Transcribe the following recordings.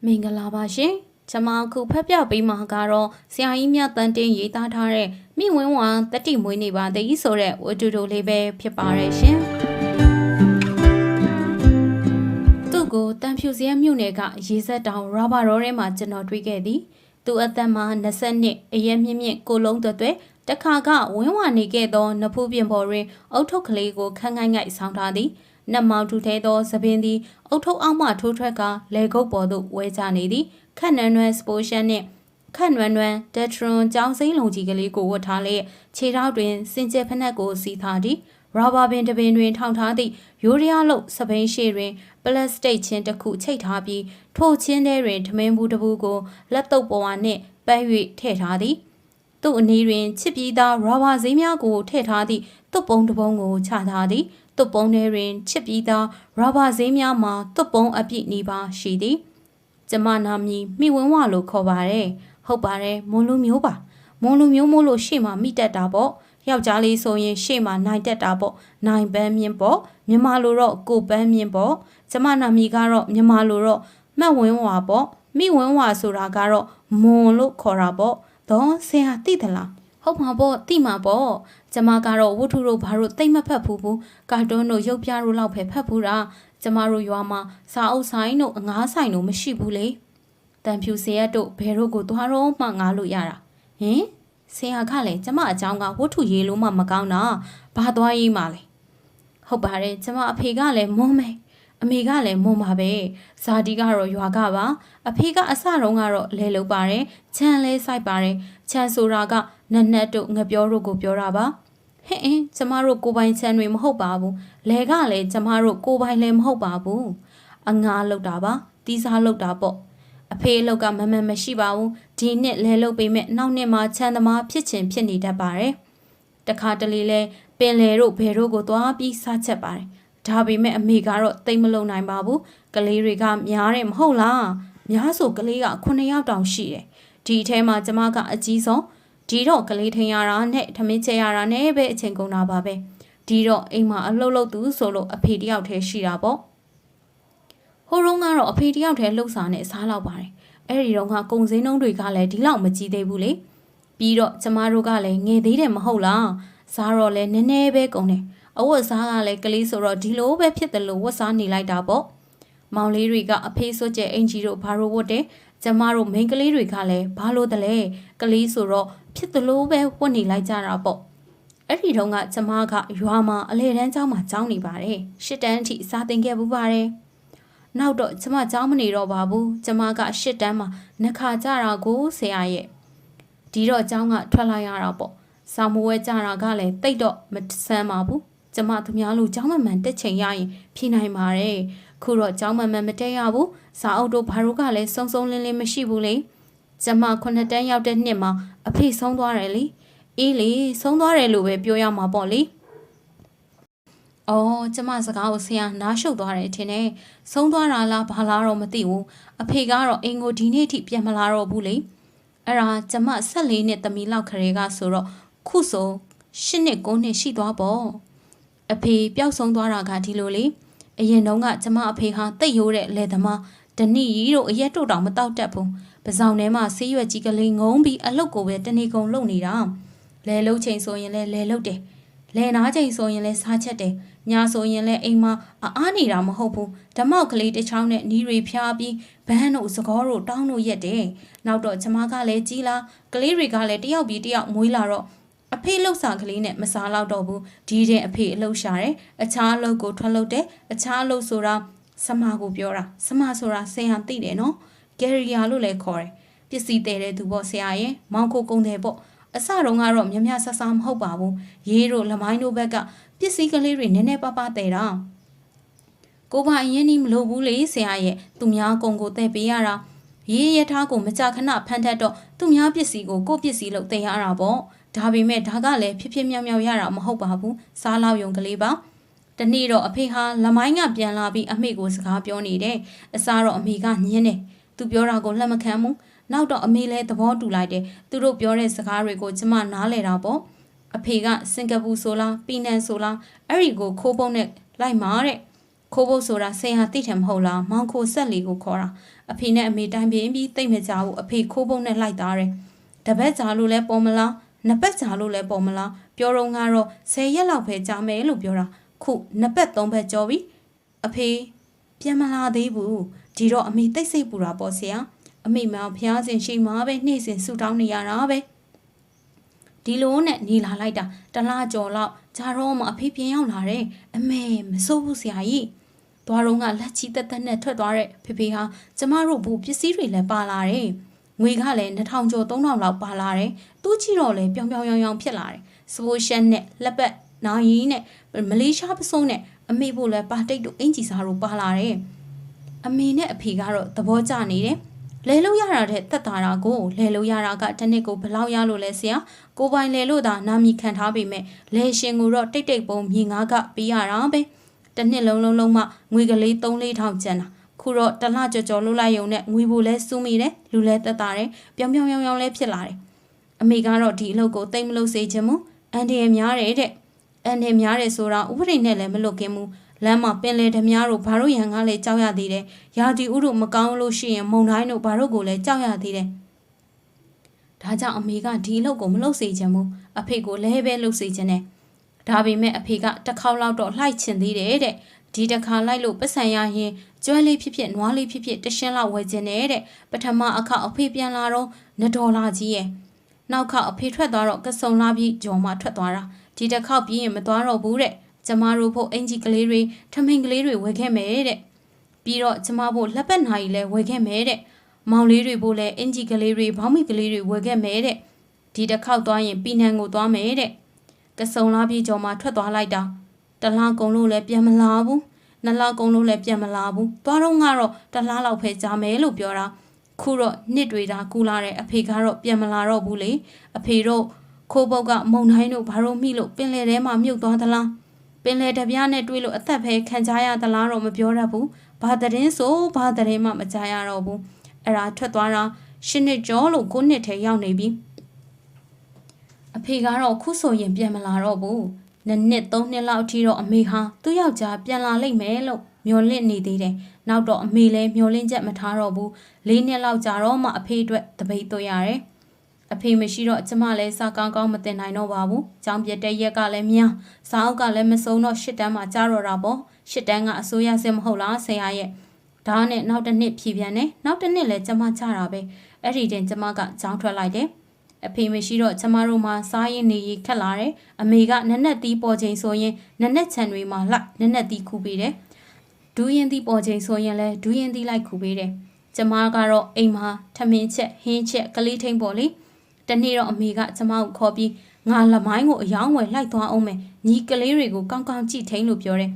မင်္ဂလာပါရှင်။ကျွန်မအခုဖတ်ပြပေးမှာကတော့ဆရာကြီးမြတ်တန်တင်းရေးသားထားတဲ့မိဝင်းဝါတတိမွေးနေပါသည်ဆိုတဲ့ဝတ္ထုတိုလေးပဲဖြစ်ပါရဲ့ရှင်။သူ့ကိုတန်ဖြူစရဲမြို့နယ်ကရေစက်တောင်ရာဘာရောထဲမှာကျွန်တော်တွေ့ခဲ့သည်။သူ့အသက်မှာ20နှစ်အရက်မြင့်မြင့်ကိုလုံးသွဲ့သွဲ့တခါကဝင်းဝါနေခဲ့သောနဖူးပြင်ပေါ်တွင်အုတ်ထုပ်ကလေးကိုခန်းငိုက်ငိုက်ဆောင်းထားသည်။နတ်မောင်ထူထဲသောသပင်သည်အုတ်ထုပ်အောက်မှထိုးထွက်ကလေကုတ်ပေါ်သို့ဝဲချနေသည်ခက်နွမ်းနွမ်းစပိုရှန်နှင့်ခက်နွမ်းနွမ်းဒက်ထရွန်ကြောင်းစိမ့်လုံးကြီးကလေးကိုဝတ်ထားလျက်ခြေထောက်တွင်စင်ကြယ်ဖက်နှက်ကိုစီးထားသည်ရာဘာပင်တပင်တွင်ထောင်ထားသည့်ရိုးရရလုံးစပိန်ရှည်တွင်ပလတ်စတစ်ချင်းတစ်ခုချိတ်ထားပြီးထိုချင်းထဲတွင်ထမင်းဘူးတစ်ဘူးကိုလက်တုပ်ပေါ်ဝါနှင့်ပတ်၍ထည့်ထားသည်သူ့အနီးတွင်ချစ်ပြီးသားရာဘာဈေးများကိုထည့်ထားသည့်သွပ်ပုံတစ်ပုံကိုချထားသည်သွပ်ပုံထဲတွင်ချစ်ပြီးသားရာဘာဈေးများမှာသွပ်ပုံအပြည့်နီးပါးရှိသည်ကျမနာမည်မိဝင်းဝလို့ခေါ်ပါတယ်ဟုတ်ပါတယ်မွန်လူမျိုးပါမွန်လူမျိုးမို့လို့ရှေ့မှာမိတက်တာပေါ့ယောက်ျားလေးဆိုရင်ရှေ့မှာနိုင်တက်တာပေါ့နိုင်ပန်းမြင့်ပေါ့မြန်မာလိုတော့ကိုပန်းမြင့်ပေါ့ကျမနာမည်ကတော့မြန်မာလိုတော့မှတ်ဝင်းဝါပေါ့မိဝင်းဝါဆိုတာကတော့မွန်လို့ခေါ်တာပေါ့တော့ဆရာသိသလားဟုတ်မှာပေါ့သိမှာပေါ့ကျမကတော့ဝတ္ထုတို့ဘာလို့တိတ်မဖတ်ဘူးကာတွန်းတို့ရုပ်ပြတို့လောက်ပဲဖတ်ဘူးတာကျမတို့ရွာမှာစာအုပ်ဆိုင်တို့အငါးဆိုင်တို့မရှိဘူးလေတန်ဖြူစရက်တို့ဘယ်တို့ကိုသွားတော့မှငားလို့ရတာဟင်ဆရာကလည်းကျမအကြောင်းကဝတ္ထုရေးလို့မှမကောင်းတာဘာသွားရေးမှလဲဟုတ်ပါတယ်ကျမအဖေကလည်းမွန်းမယ်အမေကလည်းမွန်ပါပဲဇာတိကတော့ရွာကပါအဖေကအစတုန်းကတော့လဲလုပ်ပါတယ်ခြံလဲစိုက်ပါတယ်ခြံဆိုတာကနက်နက်တို့ငပြောတို့ကိုပြောတာပါဟင်းကျမတို့ကိုပိုင်ခြံတွေမဟုတ်ပါဘူးလဲကလည်းကျမတို့ကိုပိုင်လည်းမဟုတ်ပါဘူးအငါလောက်တာပါတီးစားလောက်တာပေါ့အဖေအလောက်ကမမရှိပါဘူးဒီနှစ်လဲလုပ်ပေမဲ့နောက်နှစ်မှာခြံသမားဖြစ်ချင်ဖြစ်နေတတ်ပါတယ်တခါတလေလဲပင်လေတို့ဘယ်တို့ကိုသွားပြီးစားချက်ပါတယ်ဒါပေမဲ့အမေကတော့တိတ်မလုံနိုင်ပါဘူးကလေးတွေကများတယ်မဟုတ်လားများဆိုကလေးက9ယောက်တောင်ရှိတယ်ဒီအထဲမှာကျမကအကြီးဆုံးဒီတော့ကလေးထင်ရတာနဲ့ထမင်းချက်ရတာနဲ့ပဲအချိန်ကုန်တာပါပဲဒီတော့အိမ်မှာအလှုပ်လှုပ်သူဆိုလို့အဖေတယောက်တည်းရှိတာပေါ့ဟိုတုန်းကတော့အဖေတယောက်တည်းလှုပ်စာနဲ့စားလောက်ပါတယ်အဲ့ဒီတော့ကကုံစင်းနှုံးတွေကလည်းဒီလောက်မကြီးသေးဘူးလေပြီးတော့ကျမတို့ကလည်းငယ်သေးတယ်မဟုတ်လားစားတော့လည်းနည်းနည်းပဲကုန်တယ်အဝတ်စားကလည်းကလေးဆိုတော့ဒီလိုပဲဖြစ်တယ်လို့ဝတ်စားနေလိုက်တာပေါ့မောင်လေးတွေကအဖေစွတ်ကျဲအင်ဂျီတို့ဘာလို့ဝတ်တယ်ကျမတို့မိန်းကလေးတွေကလည်းဘာလို့တလဲကလေးဆိုတော့ဖြစ်တယ်လို့ပဲဝတ်နေလိုက်ကြတာပေါ့အဲ့ဒီတော့ကကျမကရွာမှာအလေတန်းကျောင်းမှာကျောင်းနေပါတယ်၈တန်းအထိစာသင်ခဲ့ပူပါတယ်နောက်တော့ကျမကျောင်းမနေတော့ပါဘူးကျမက၈တန်းမှာနှခါကြတာကိုဆရာရဲ့ဒီတော့ကျောင်းကထွက်လာရတာပေါ့စာမဝဲကြတာကလည်းတိတ်တော့မဆန်းပါဘူးကျမသူများလူကျောင်းမမှန်တက်ချိန်ရရင်ဖြေနိုင်ပါတယ်ခုတော့ကျောင်းမမှန်မတက်ရဘူးစာအုပ်တို့ဘာလို့ကလည်းစုံစုံလင်းလင်းမရှိဘူးလေကျမ9တန်းရောက်တဲ့နှစ်မှာအဖေဆုံးသွားတယ်လေအေးလေဆုံးသွားတယ်လို့ပဲပြောရမှာပေါ့လေအော်ကျမစကားကိုဆရာနားရှုပ်သွားတယ်ထင်တယ်ဆုံးသွားတာလားဘာလားတော့မသိဘူးအဖေကတော့အိမ်ကိုဒီနေ့ထိပြန်မလာတော့ဘူးလေအဲ့ဒါကျမ14နှစ်သမီးလောက်ခရေကဆိုတော့ခုဆို10နှစ်9နှစ်ရှိသွားပေါ့အဖေပျောက်ဆုံးသွားတာကဒီလိုလေအရင်တုန်းကကျမအဖေဟာတိတ်ရိုးတဲ့လယ်သမားဒဏီကြီးတို့အရက်တို့တောင်မတောက်တတ်ဘူးပဇောင်ထဲမှာဆေးရွက်ကြီးကလေးငုံပြီးအလုတ်ကိုပဲတနေကုန်လုံနေတာလဲလုတ်ချိန်ဆိုရင်လဲလဲလုတ်တယ်လဲနားချိန်ဆိုရင်လဲစားချက်တယ်ညဆိုရင်လဲအိမ်မှာအားနေတာမဟုတ်ဘူးဓမောက်ကလေးတစ်ချောင်းနဲ့နီးတွေဖျားပြီးဘန်းတို့စကောတို့တောင်းတို့ရက်တယ်နောက်တော့ကျမကလည်းကြီးလာကလေးတွေကလည်းတယောက်ပြီးတယောက်မွေးလာတော့အဖေလှုပ်စာကလေးနဲ့မစားတော့တော့ဘူးဒီတဲ့အဖေအလှုပ်ရှာတယ်အခြားအလှုပ်ကိုထွက်လှုပ်တယ်အခြားအလှုပ်ဆိုတာစမကိုပြောတာစမဆိုတာဆရာသိတယ်နော်ဂယ်ရီယာလို့လည်းခေါ်တယ်ပစ္စည်းတဲ့သူပေါ့ဆရာရဲ့မောင်ကိုကုန်းတယ်ပေါ့အစတုန်းကတော့မြမဆဆမဟုတ်ပါဘူးရေးတို့လမိုင်းတို့ဘက်ကပစ္စည်းကလေးတွေနည်းနည်းပါးပါးတဲ့တာကိုပါအရင်နီးမလို့ဘူးလေဆရာရဲ့သူများကုံကိုတဲ့ပေးရတာရေးရထားကိုမကြခဏဖန်ထက်တော့သူများပစ္စည်းကိုကိုပစ္စည်းလို့တဲ့ရတာပေါ့ဒါပေမဲ့ဒါကလည်းဖြစ်ဖြစ်မြောက်မြောက်ရတာမဟုတ်ပါဘူးစားလောက်ယုံကလေးပါတနေ့တော့အဖေဟာလမိုင်းကပြန်လာပြီးအမေကိုစကားပြောနေတယ်အစားတော့အမေကညင်းတယ်သူပြောတာကိုလက်မခံဘူးနောက်တော့အမေလည်းသဘောတူလိုက်တယ်သူတို့ပြောတဲ့စကားတွေကိုကျမနားလဲတာပေါ့အဖေကစင်ကာပူဆိုလားပီနန်ဆိုလားအဲ့ဒီကိုခိုးပုံးနဲ့လိုက်မာတဲ့ ခိုးဖို့ဆိုတာဆရာသိတယ်မဟုတ်လားမောင်ခိုဆက်လီကိုခေါ်တာအဖေနဲ့အမေတိုင်းပြင်းပြီးတိတ်မကြဘူးအဖေခိုးဖို့နဲ့လိုက်သားတယ်တပတ်ကြာလို့လဲပေါ်မလားနှစ်ပတ်ကြာလို့လဲပေါ်မလားပြောတော့ကတော့10ရက်လောက်ပဲကြာမယ်လို့ပြောတာခုနှစ်ပတ်3ပတ်ကြောပြီအဖေပြန်မလာသေးဘူးဒီတော့အမေတိတ်ဆိတ်ပူတာပေါ့ဆရာအမေမောင်ဖျားစင်ရှိမှပဲနှိမ့်စင်ဆူတောင်းနေရတာပဲဒီလိုနဲ့နေလာလိုက်တာတလားကြော်လောက်ဂျာတော့မှအဖေပြန်ရောက်လာတယ်အမေမစိုးဘူးဆရာကြီးသွားတော့ကလက်ချီတက်တက်နဲ့ထွက်သွားတဲ့ဖေဖေဟာကျမတို့ဘူးပစ္စည်းတွေလည်းပါလာတယ်ငွေကလည်း2000ကျော်3000လောက်ပါလာတယ်သူ့ချီတော့လည်းပြောင်ပြောင်ရောင်ဖြစ်လာတယ်စပိုရှက်နဲ့လက်ပတ်နိုင်ရီနဲ့မလေးရှားပစုံနဲ့အမေဖို့လည်းပါတိတ်တို့အင်ဂျီစာတို့ပါလာတယ်အမေနဲ့အဖေကတော့သဘောကျနေတယ်လဲလို့ရတာတဲ့တက်တာတာကိုလဲလို့ရတာကတစ်နှစ်ကိုဘယ်လောက်ရလို့လဲဆရာကိုပိုင်လဲလို့သာနာမီခံထားပေမဲ့လဲရှင်ကိုတော့တိတ်တိတ်ပုံမြေငါးကပေးရတာပဲတစ်နှစ်လုံးမှငွေကလေး3-4ထောင်ကျန်တာခုတော့တလကြော်လို့လိုက်ရုံနဲ့ငွေဘိုလဲစူးမိတယ်လူလဲတက်တာတယ်ပြောင်ပြောင်ရောင်လဲဖြစ်လာတယ်အမေကတော့ဒီအလုပ်ကိုတိတ်မလို့စေချင်ဘူးအန်ဒီရများတယ်တဲ့အန်ဒီများတယ်ဆိုတာဥပဒေနဲ့လည်းမလွတ်ကင်းဘူးလမ်းမှာပင်လေဓမြတို့ဘာတို့ရန်ကားလဲကြောက်ရသေးတယ်ရာဒီဥတို့မကောင်းလို့ရှိရင်မုံတိုင်းတို့ဘာတို့ကိုလည်းကြောက်ရသေးတယ်ဒါကြောင့်အမေကဒီအလုပ်ကိုမလုပ်စေချင်ဘူးအဖေကိုလည်းပဲလုပ်စေချင်တယ်ဒါပေမဲ့အဖေကတစ်ခေါက်လောက်တော့လှိုက်ချင်သေးတယ်တဲ့ဒီတစ်ခါလိုက်လို့ပတ်စံရရင်ကျွဲလေးဖြစ်ဖြစ်နွားလေးဖြစ်ဖြစ်တရှင်းလောက်ဝယ်ခြင်းနဲ့တဲ့ပထမအခါအဖေပြန်လာတော့$ကြီးရဲ့နောက်ခါအဖေထွက်သွားတော့ကစုံလာပြီးဂျုံမှထွက်သွားတာဒီတစ်ခေါက်ပြီးရင်မသွားတော့ဘူးတဲ့ကျမတို့ဖို့အင်ဂျီကလေးတွေထမင်းကလေးတွေဝယ်ခဲ့မယ်တဲ့ပြီးတော့ကျမဖို့လက်ပတ်နိုင်လဲဝယ်ခဲ့မယ်တဲ့မောင်လေးတွေဖို့လဲအင်ဂျီကလေးတွေဘောင်းမီကလေးတွေဝယ်ခဲ့မယ်တဲ့ဒီတစ်ခေါက်သွားရင်ပီနန်ကိုသွားမယ်တဲ့ကစုံလာပြီးဂျုံမှထွက်သွားလိုက်တာတလားကုံလို့လည်းပြန်မလာဘူးနှစ်လကုံလို့လည်းပြန်မလာဘူးသွားတော့ကတော့တလားလောက်ပဲကြာမယ်လို့ပြောတာခုတော့နှစ်တွေတာကူလာတဲ့အဖေကတော့ပြန်မလာတော့ဘူးလေအဖေတို့ခိုးပုတ်ကမုံတိုင်းတို့ဘာလို့မိလို့ပင်လယ်ထဲမှာမြုပ်သွားသလားပင်လယ်တပြားနဲ့တွေ့လို့အသက်ပဲခံကြရသလားတော့မပြောတတ်ဘူးဘာသတင်းဆိုဘာသတင်းမှမကြားရတော့ဘူးအဲ့ဒါထွက်သွားတာ10နှစ်ကျော်လို့9နှစ်ထဲရောက်နေပြီအဖေကတော့ခုဆိုရင်ပြန်မလာတော့ဘူးနှစ်3နှစ်လောက်အထိတော့အမေဟာသူ့ယောက်ျားပြန်လာလိမ့်မယ်လို့မျှော်လင့်နေသေးတယ်နောက်တော့အမေလည်းမျှော်လင့်ချက်မထားတော့ဘူး4နှစ်လောက်ကြာတော့မှအဖေအတွက်တပိတ်သွင်းရတယ်အဖေမရှိတော့ကျမလည်းစာကောင်းကောင်းမတင်နိုင်တော့ပါဘူး။ကျောင်းပြတဲ့ရက်ကလည်းများစာအုပ်ကလည်းမစုံတော့8တန်းမှကြာတော့တာပေါ့။8တန်းကအစိုးရစစ်မဟုတ်လားဆရာရဲ့။ဒါနဲ့နောက်တစ်နှစ်ဖြည့်ပြန်တယ်။နောက်တစ်နှစ်လည်းကျမချတာပဲ။အဲ့ဒီတင်ကျမကကျောင်းထွက်လိုက်တယ်။အဖေမရှိတော့ကျမတို့မှစားရင်နေခက်လာတယ်။အမေကနက်နက်သီးပေါ်ချိန်ဆိုရင်နက်နက်ချံတွေမှလိုက်နက်နက်သီးခူပေးတယ်။ဒူးရင်သီးပေါ်ချိန်ဆိုရင်လည်းဒူးရင်သီးလိုက်ခူပေးတယ်။ကျမကတော့အိမ်မှာထမင်းချက်ဟင်းချက်ကလေးထိန်ပေါ်လေ။တနေ့တော့အမေကကျမကိုခေါ်ပြီးငါလမိုင်းကိုအယောင်းဝယ်လိုက်သွားအောင်မယ်ညီကလေးတွေကိုကောင်းကောင်းကြည့်ထိန်လို့ပြောတယ်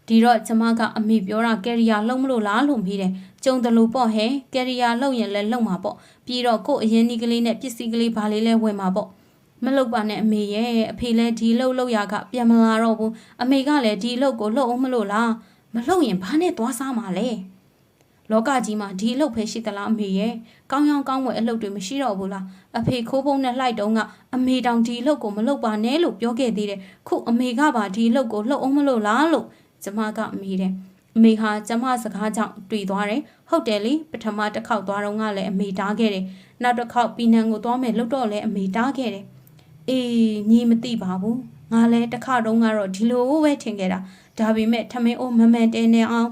ဒီတော့ကျမကအမေပြောတာကယ်ရီယာလုံးမလို့လားလို့မေးတယ်ကျုံတယ်လို့ပေါ့ဟဲ့ကယ်ရီယာလုံးရင်လည်းလုံးမှာပေါ့ပြီးတော့ကို့အရင်ဒီကလေးနဲ့ပစ္စည်းကလေးဘာလေးလဲဝင်မှာပေါ့မလုပ်ပါနဲ့အမေရဲ့အဖေလည်းဒီလောက်ရကပြန်မလာတော့ဘူးအမေကလည်းဒီလောက်ကိုလှုပ်အောင်မလို့လားမလှုပ်ရင်ဘာနဲ့သွားစားမှာလဲလောကကြီးမှာဒီအလုပ်ပဲရှိသလားအမေရဲ့ကောင်းရောင်ကောင်းဝယ်အလုပ်တွေမရှိတော့ဘူးလားအဖေခိုးပုံးနဲ့လှိုက်တုံးကအမေတောင်ဒီအလုပ်ကိုမလုပ်ပါနဲ့လို့ပြောခဲ့သေးတယ်ခုအမေကပါဒီအလုပ်ကိုလှုပ်အောင်မလို့လားလို့ကျမကအမေတယ်အမေဟာကျမစကားကြောင့်တွေ့သွားတယ်ဟုတ်တယ်လေပထမတစ်ခေါက်သွားတော့ကလည်းအမေတားခဲ့တယ်နောက်တစ်ခေါက်ပီနန်ကိုသွားမယ်လို့တော့လည်းအမေတားခဲ့တယ်အေးညီမသိပါဘူးငါလည်းတစ်ခါတုန်းကတော့ဒီလိုပဲထင်ခဲ့တာဒါပေမဲ့ထမင်းအိုးမမှန်တဲနေအောင်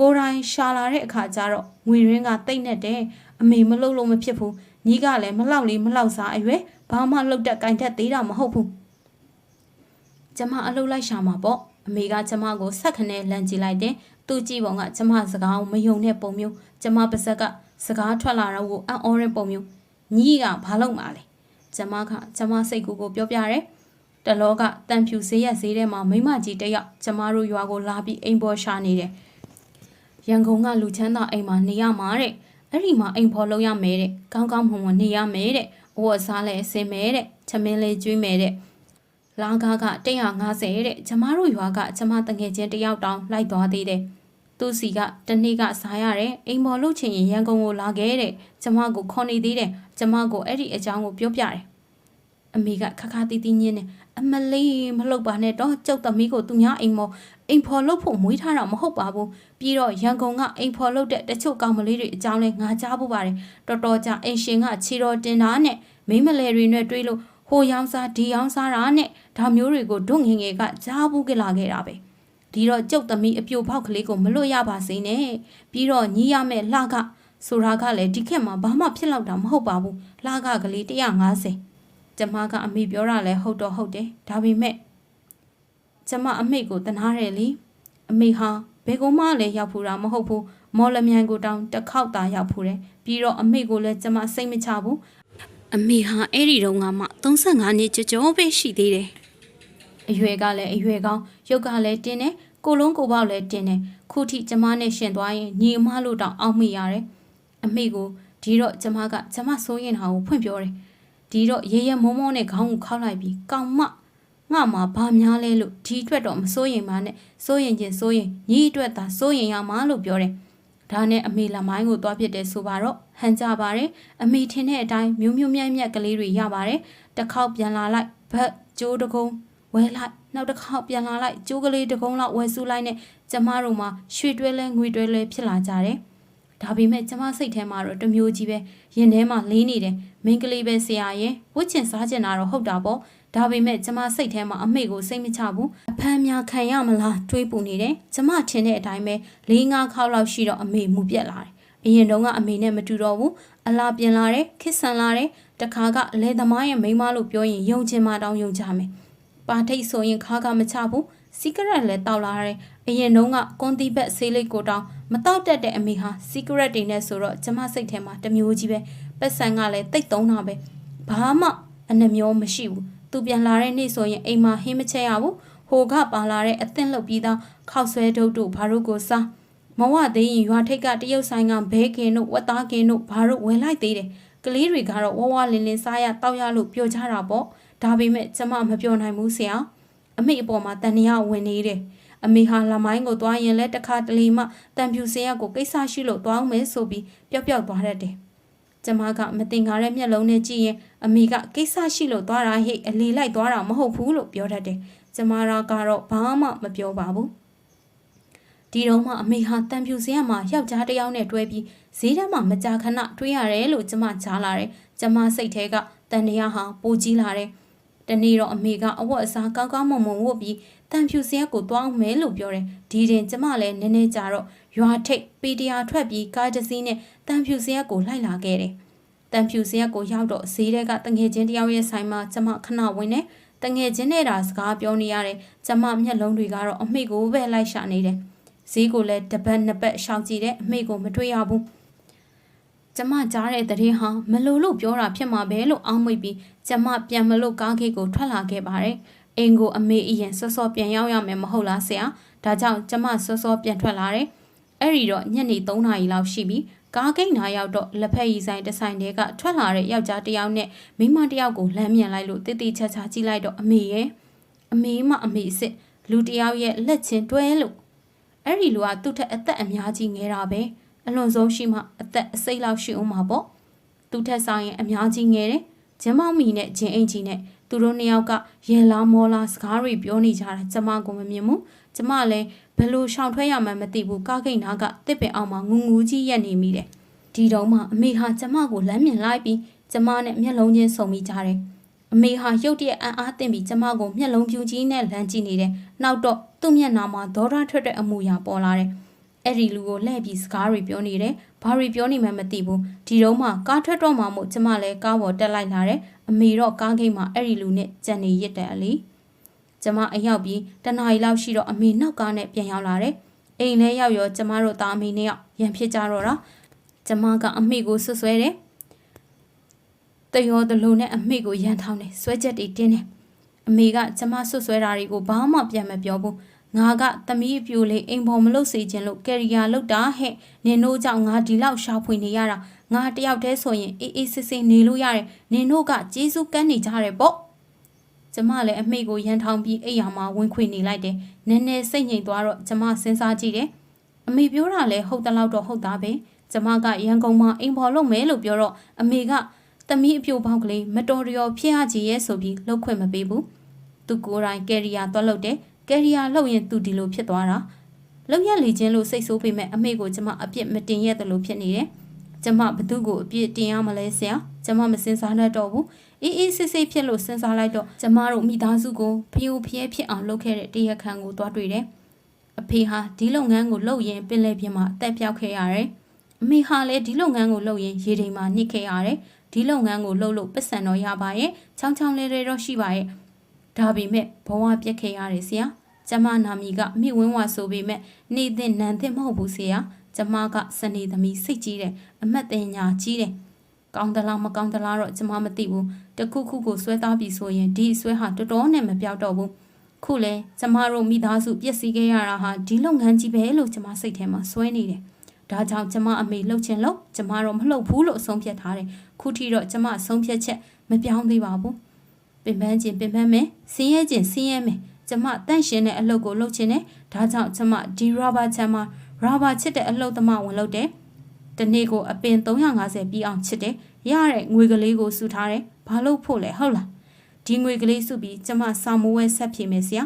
ကိုယ်တိုင်ရှာလာတဲ့အခါကျတော့ငွေရင်းကတိတ်နေတယ်အမေမလှုပ်လို့မဖြစ်ဘူးညီကလည်းမလောက်လေးမလောက်စားအရွယ်ဘာမှလှုပ်တက်ကင်တက်သေးတာမဟုတ်ဘူးကျမအလုပ်လိုက်ရှာမှာပေါ့အမေကကျမကိုဆက်ခနဲ့လန့်ကြည့်လိုက်တယ်သူကြည့်ပုံကကျမစကားကိုမယုံတဲ့ပုံမျိုးကျမပါဇက်ကစကားထွက်လာတော့ကိုအံ့ဩတဲ့ပုံမျိုးညီကဘာလုပ်မှာလဲကျမစိတ်ကိုပြောပြတယ်တလောကတန်ဖြူဈေးရက်ဈေးထဲမှာမိမကြီးတယောက်ကျမတို့ရွာကိုလာပြီးအိမ်ပေါ်ရှာနေတယ်ရန်ကုန်ကလူချမ်းသာအိမ်မှာနေရမှာတဲ့အဲ့ဒီမှာအိမ်ဖော်လုပ်ရမယ်တဲ့ကောင်းကောင်းမွန်မွန်နေရမယ်တဲ့အဝတ်အစားလည်းအစင်မယ်တဲ့ချမင်းလေးကျွေးမယ်တဲ့လာကားက150တဲ့ကျမတို့ရွာကကျမတငယ်ချင်းတယောက်တောင်လိုက်သွားသေးတယ်သူစီကတနေ့ကစားရတယ်အိမ်ဖော်လုပ်ချင်ရင်ရန်ကုန်ကိုလာခဲ့တဲ့ကျမကိုခေါ်နေသေးတယ်ကျမကိုအဲ့ဒီအကြောင်းကိုပြောပြတယ် အမေကခါခါတီးတီးညင်းနေအမလေးမလုပ်ပါနဲ့တော့ကျုပ်သမီးကိုသူများအိမ်ဖော်လုပ်ဖို့မွေးထားတာမဟုတ်ပါဘူးပြီးတော့ရန်ကုန်ကအိမ်ဖော်လုပ်တဲ့တချို့ကောင်မလေးတွေအကြောင်းလဲငါကြားဖို့ပါတယ်တော်တော်ကြာအိမ်ရှင်ကခြေတော်တင်တာနဲ့မိမလဲတွေနဲ့တွေးလို့ဟိုရောင်းစားဒီရောင်းစားတာနဲ့ဒါမျိုးတွေကိုဒုငငယ်ကကြားဘူးကြလာခဲ့တာပဲဒီတော့ကျုပ်သမီးအပြိုပေါက်ကလေးကိုမလွတ်ရပါစေနဲ့ပြီးတော့ညီးရမယ့်လှကဆိုတာကလည်းဒီခေတ်မှာဘာမှဖြစ်လောက်တာမဟုတ်ပါဘူးလှကကလေး150ကျမကအမေပြောတာလဲဟုတ်တော့ဟုတ်တယ်ဒါပေမဲ့ကျမအမေကိုတနာတယ်လေအမေဟာဘယ်ကုန်းမှလည်းရောက်ဖူးတာမဟုတ်ဘူးမော်လမြိုင်ကိုတောင်တစ်ခေါက်သာရောက်ဖူးတယ်ပြီးတော့အမေကိုလည်းကျမစိတ်မချဘူးအမေဟာအဲ့ဒီတော့ငါမှ35နှစ်ကြောပဲရှိသေးတယ်အရွယ်ကလည်းအရွယ်ကောင်းရုပ်ကလည်းတင်းတယ်ကိုလုံးကိုပေါက်လည်းတင်းတယ်ခုထိကျမနဲ့ရှင်သွားရင်ညီအမလို့တောင်အောက်မိရတယ်အမေကိုဒီတော့ကျမစိုးရင်ဟာကိုဖွင့်ပြောတယ်ဒီတော့ရေရဲမောမောနဲ့ခေါင်းကိုခောက်လိုက်ပြီးကောင်မငါမှာဘာများလဲလို့ဒီအတွက်တော့မစိုးရင်ပါနဲ့စိုးရင်ချင်းစိုးရင်ညီအတွက်သာစိုးရင်ရမှာလို့ပြောတယ်ဒါနဲ့အမေလက်မိုင်းကိုသွားပြစ်တယ်ဆိုပါတော့ဟန်ကြပါတယ်အမေထင်တဲ့အတိုင်းမျိုးမျိုးမြတ်မြတ်ကလေးတွေရပါတယ်တစ်ခေါက်ပြန်လာလိုက်ဘတ်ကျိုးတကုံးဝဲလိုက်နောက်တစ်ခေါက်ပြန်လာလိုက်ကျိုးကလေးတကုံးလောက်ဝဲဆူလိုက်နဲ့ကျမတို့မှာရွှေတွဲလဲငွေတွဲလဲဖြစ်လာကြတယ်ဒါပေမဲ့ကျမစိတ်ထဲမှာတော့တမျိုးကြီးပဲရင်ထဲမှာလေးနေတယ်မင်းကလေးပဲဆရာရဲ့ဝတ်ချင်စားချင်တာတော့ဟုတ်တာပေါ့ဒါပေမဲ့ကျမစိတ်ထဲမှာအမေကိုစိတ်မချဘူးအဖမ်းများခံရမလားတွေးပူနေတယ်ကျမထင်တဲ့အတိုင်းပဲ4-5ခေါက်လောက်ရှိတော့အမေမူပြက်လာတယ်အရင်တုန်းကအမေနဲ့မတူတော့ဘူးအလားပြင်လာတယ်ခစ်ဆန်လာတယ်တခါကလဲသမားရဲ့မိန်းမလို့ပြောရင်ယုံချင်မှတောင်းယုံကြမယ်ပါထိတ်ဆိုရင်ခါကမချဘူးစီကရက်လည်းတောက်လာတယ်အရင်တုန်းကကွန်တီဘက်ဆေးလိတ်ကိုတောင်းမတောက်တတ်တဲ့အမေဟာစီကရက်တွေနဲ့ဆိုတော့ကျမစိတ်ထဲမှာတမျိုးကြီးပဲပတ်စံကလည်းတိတ်သုံးတာပဲဘာမှအနှမျောမရှိဘူးသူပြန်လာတဲ့နေ့ဆိုရင်အိမ်မှာဟင်းမချက်ရဘူးဟိုကပါလာတဲ့အသင့်လှုပ်ပြီးသားခောက်ဆွဲတုပ်တို့ဘာတို့ကိုစားမဝသေးရင်ရွာထိပ်ကတရုတ်ဆိုင်ကဘဲကင်တို့ဝက်သားကင်တို့ဘာတို့ဝယ်လိုက်သေးတယ်ကလေးတွေကတော့ဝဝလင်းလင်းစားရတောက်ရလို့ပြောကြတာပေါ့ဒါပေမဲ့ကျမမပြောနိုင်ဘူးဆရာအမေအပေါ်မှာတန်တရားဝင်နေတယ်အမေဟာလမိုင်းကိုသွားရင်လည်းတစ်ခါတလေမှတန်ဖြူစင်ရကိုကိစ္စရှိလို့သွားအောင်မယ်ဆိုပြီးပျောက်ပျောက်သွားတတ်တယ်ကျမကမတင်ကားတဲ့မျက်လုံးနဲ့ကြည့်ရင်အမေကကိစ္စရှိလို့သွားတာဟိတ်အလီလိုက်သွားတာမဟုတ်ဘူးလို့ပြောတတ်တယ်ကျမကတော့ဘာမှမပြောပါဘူးဒီတော့မှအမေဟာတန်ဖြူစင်ရမှာယောက်ျားတစ်ယောက်နဲ့တွဲပြီးဈေးထဲမှာမကြာခဏတွေးရတယ်လို့ကျမကြားလာတယ်ကျမစိတ်ထဲကတန်တရားဟာပိုကြီးလာတယ်တနေ့တော့အမေကအဝတ်အစားကောင်းကောင်းမွန်မွန်ဝတ်ပြီးတန်ဖြူစင်ရကိုသွားအောင်မယ်လို့ပြောတယ်ဒီတင်ကျမလည်းနည်းနည်းကြာတော့ရွာထိပ်ပေတရာထွက်ပြီးကားတစ်စီးနဲ့တန်ဖြူစင်ရကိုလိုက်လာခဲ့တယ်တန်ဖြူစင်ရကိုရောက်တော့ဈေးထဲကတငယ်ချင်းတယောက်ရဲ့ဆိုင်မှာကျမခဏဝင်နေတငယ်ချင်းနဲ့တာစကားပြောနေရတယ်ကျမမျက်လုံးတွေကတော့အမေကိုပဲလိုက်ရှာနေတယ်ဈေးကိုလည်းတစ်ပတ်နှစ်ပတ်ရှောင်ကြည့်တယ်အမေကိုမတွေ့ရဘူးကျမကြားတဲ့သတင်းဟာမလို့ပြောတာဖြစ်မှာပဲလို့အောက်မိတ်ပြီးကျမပြန်မလို့ကားဂိတ်ကိုထွက်လာခဲ့ပါတယ်အိမ်ကိုအမေအရင်စောစောပြန်ရောက်ရမယ်မဟုတ်လားဆရာဒါကြောင့်ကျမစောစောပြန်ထွက်လာတယ်အဲ့ဒီတော့ညနေ3 နာရီလောက်ရှိပြီကားဂိတ်နာရောက်တော့လက်ဖက်ရည်ဆိုင်တစ်ဆိုင်တည်းကထွက်လာတဲ့ယောက်ျားတစ်ယောက်နဲ့မိန်းမတစ်ယောက်ကိုလမ်းမြန်လိုက်လို့တိတိချာချာကြည့်လိုက်တော့အမေရဲ့အမေမအမေစစ်လူတစ်ယောက်ရဲ့လက်ချင်းတွဲလို့အဲ့ဒီလူကသူ့ထက်အသက်အများကြီးငယ်တာပဲအလွန်ဆုံးရှိမှအသက်အစိမ့်လောက်ရှိအောင်မှာပေါ့သူထက်ဆောင်ရင်အများကြီးငယ်တယ်ဂျင်းမောင်မီနဲ့ဂျင်းအင်ကြီးနဲ့သူတို့နှစ်ယောက်ကရေလားမောလားစကားတွေပြောနေကြတာကျမကိုမမြင်ဘူးကျမလည်းဘယ်လိုရှောင်ထွက်ရမှန်းမသိဘူးကားဂိတ်နာကတစ်ပင်အောင်မှာငူငူကြီးရက်နေမိတယ်ဒီတော့မှအမေဟာကျမကိုလမ်းမြင်လိုက်ပြီးကျမနဲ့မျက်လုံးချင်းဆုံမိကြတယ်အမေဟာရုတ်တရက်အံ့အားသင့်ပြီးကျမကိုမျက်လုံးပြူကြီးနဲ့လမ်းကြည့်နေတယ်နောက်တော့သူ့မျက်နှာမှာဒေါသထွက်တဲ့အမူအရာပေါ်လာတယ်အဲ့ဒီလူကိုလှည့်ပြီးစကားတွေပြောနေတယ်ဘာတွေပြောနေမှမသိဘူးဒီတော့မှကားထွက်တော့မှမို့ကျမလည်းကားပေါ်တက်လိုက်လာတယ်အမေတော့ကားဂိတ်မှာအဲ့ဒီလူနဲ့ကြံနေရစ်တယ်အလီကျမအရောက်ပြီးတနားရီလောက်ရှိတော့အမေနောက်ကားနဲ့ပြန်ရောက်လာတယ်အိမ်ထဲရောက်ရောကျမတို့သားအမေနဲ့ရန်ဖြစ်ကြတော့တာကျမကအမေကိုဆွဆွဲတယ်တရောတလုံးနဲ့အမေကိုရန်ထောင်းတယ်ဆွဲချက်တွေတင်းတယ်အမေကကျမဆွဆွဲတာတွေကိုဘာမှပြန်မပြောဘူးငါကသမီးအပြိုလေးအိမ်ပေါ်မလုပ်စေချင်လို့ကယ်ရီယာလုပ်တာဟဲ့နင်တို့ကြောင့်ငါဒီလောက်ရှာဖွေနေရတာငါတယောက်တည်းဆိုရင်အေးအေးဆေးဆေးနေလို့ရတယ်နင်တို့ကကျေးဇူးကမ်းနေကြတယ်ပေါ့ကျမလည်းအမေကိုရန်ထောင်ပြီးအိမ်ယာမှာဝင်ခွေနေလိုက်တယ်နည်းနည်းစိတ်ငြိမ်သွားတော့ကျမစဉ်းစားကြည့်တယ်အမေပြောတာလည်းဟုတ်တလောက်တော့ဟုတ်သားပဲကျမကရန်ကုန်မှာအိမ်ပေါ်လုပ်မယ်လို့ပြောတော့အမေက သမီးအပြိုပေါက်ကလေးမတော်တရောဖြစ်ရကြီးရဲ့ဆိုပြီးလှုပ်ခွင့်မပေးဘူးသူကိုယ်တိုင်ကယ်ရီယာသွားလှုပ်တယ်ကယ်ရီယာလှုပ်ရင်သူဒီလိုဖြစ်သွားတာလှုပ်ရက်လေချင်းလို့စိတ်ဆိုးပေမဲ့အမေကိုကျမအပြစ်မတင်ရတယ်လို့ဖြစ်နေတယ်ကျမဘသူကိုအပြစ်တင်ရမလဲဆရာကျမမစင်စားတတ်တော့ဘူးအေးစစ်စစ်ဖြစ်လို့စဉ်းစားလိုက်တော့ကျမတို့မိသားစုကိုဖျို့ဖျဲဖြစ်အောင်လုပ်ခဲ့တဲ့တရက်ခန့်ကိုတွားတွေ့တယ်အဖေဟာဒီလုပ်ငန်းကိုလုပ်ရင်ပင်လယ်ပြင်မှာအသက်ပြောက်ခဲ့ရတယ်အမေဟာလည်းဒီလုပ်ငန်းကိုလုပ်ရင်ရေတိမ်မှာနစ်ခဲ့ရတယ်ဒီလုပ်ငန်းကိုလုပ်လို့ပတ်စံတော့ရပါရဲ့ချောင်းချောင်းလေးလေးတော့ရှိပါရဲ့ဒါပေမဲ့ဘဝပြက်ခဲ့ရတယ်ဆရာကျမနာမီကမိဝင်းဝါဆိုပေမဲ့နေတဲ့နန်တဲ့မဟုတ်ဘူးဆရာကျမကစနေသမီးစိတ်ကြီးတယ်အမတ်တင်ညာကြီးတယ်ကောင်းသလားမကောင်းသလားတော့ကျမမသိဘူးတခုခုကိုဆွဲသားပြီဆိုရင်ဒီဆွဲဟာတော်တော်နဲ့မပြောက်တော့ဘူးခုလဲကျမတို့မိသားစုပျက်စီးခဲ့ရတာဟာဒီလုပ်ငန်းကြီးပဲလို့ကျမစိတ်ထဲမှာစွဲနေတယ်ဒါကြောင့်ကျမအမေလှုပ်ချင်လို့ကျမတော့မလှုပ်ဘူးလို့အဆုံးဖြတ်ထားတယ်ခုထိတော့ကျမအဆုံးဖြတ်ချက်မပြောင်းသေးပါဘူးပင်ပန်းခြင်းပင်ပန်းမယ်ဆင်းရဲခြင်းဆင်းရဲမယ်ကျမတန့်ရှင်တဲ့အလုပ်ကိုလုပ်ချင်တယ်ဒါကြောင့်ကျမဒီရာဘာချမ်းမှာရာဘာချစ်တဲ့အလုပ်သမားဝင်လုပ်တယ်တနေ့ကိုအပင်350ပြီးအောင်ချစ်တယ်ရတဲ့ငွေကလေးကိုစုထားတယ်ဘာလို့ဖို့လဲဟုတ်လားဒီငွေကလေးစုပြီးကျမစာမိုးဝဲဆက်ဖြေမယ်ဆရာ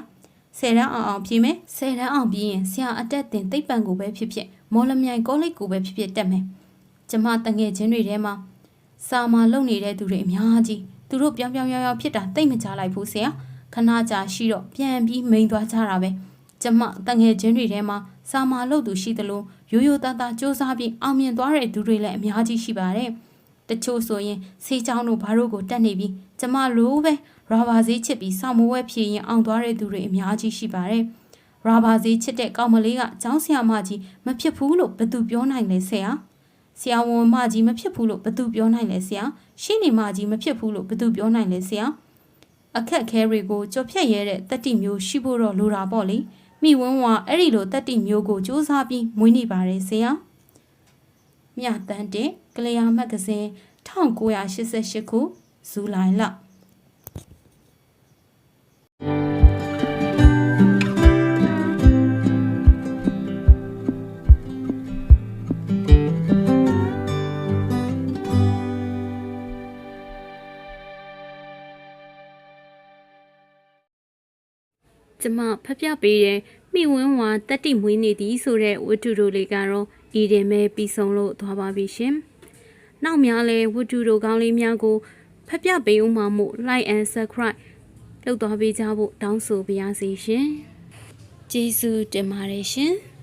10တန်းအောင်ဖြေမယ်10တန်းအောင်ပြီးရင်ဆရာအတက်တင်သိပ္ပံကိုပဲဖြစ်ဖြစ်မော်လမြိုင်ကောလိပ်ကိုပဲဖြစ်ဖြစ်တက်မယ်ကျမတငယ်ချင်းတွေထဲမှာစာမလုံနေတဲ့သူတွေအများကြီးသူတို့ပြောင်းရောက်ဖြစ်တာသိမ့်မကြလိုက်ဘူးဆရာခဏကြာရှိတော့ပြန်ပြီးမိန်သွားကြတာပဲကျမတငယ်ချင်းတွေထဲမှာစာမလုံသူရှိသလိုရိုးရိုးသားသားစူးစမ်းပြီးအောင်မြင်သွားတဲ့သူတွေလည်းအများကြီးရှိပါတယ်တချို့ဆိုရင်ဆေးချောင်းတို့ဘာတို့ကိုတက်နေပြီးကျမလိုပဲရာဘာဈေးချစ်ပြီးဆောင်းမဝဲဖြည့်ရင်အောင်သွားတဲ့သူတွေအများကြီးရှိပါတယ်ရာဘာဈေးချစ်တဲ့ကောင်မလေးကကျောင်းဆရာမကြီးမဖြစ်ဘူးလို့ဘယ်သူပြောနိုင်လဲဆရာဆရာဝန်မကြီးမဖြစ်ဘူးလို့ဘယ်သူပြောနိုင်လဲဆရာရှင်းနေမကြီးမဖြစ်ဘူးလို့ဘယ်သူပြောနိုင်လဲဆရာအခက်ခဲတွေကိုကြော်ဖြတ်ရဲတဲ့တတိမျိုးရှိဖို့တော့လိုတာပေါ့လေမိဝန်းဝါအဲ့ဒီလိုတတိမျိုးကိုစူးစမ်းပြီးမွေးနေပါတယ်ဆရာမြတန်းတဲ့ကလျာမဂ္ဂဇင်း1988ခုဇူလိုင်လကျမဖတ်ပြပေးတဲ့မိဝင်းဝါတတိမွေးနေသည်ဆိုတဲ့ဝတ္ထုတို့လေးကတော့ဤတင်ပဲပြီးဆုံးလို့သွားပါပြီရှင်။နောက်များလဲဝတ္ထုတို့ကောင်းလေးများကိုဖတ်ပြပေးဦးမှာမို့ like and subscribe လုပ်သွားပေးကြဖို့တောင်းဆိုပါရစေရှင်။ကျေးဇူးတင်ပါတယ်ရှင်။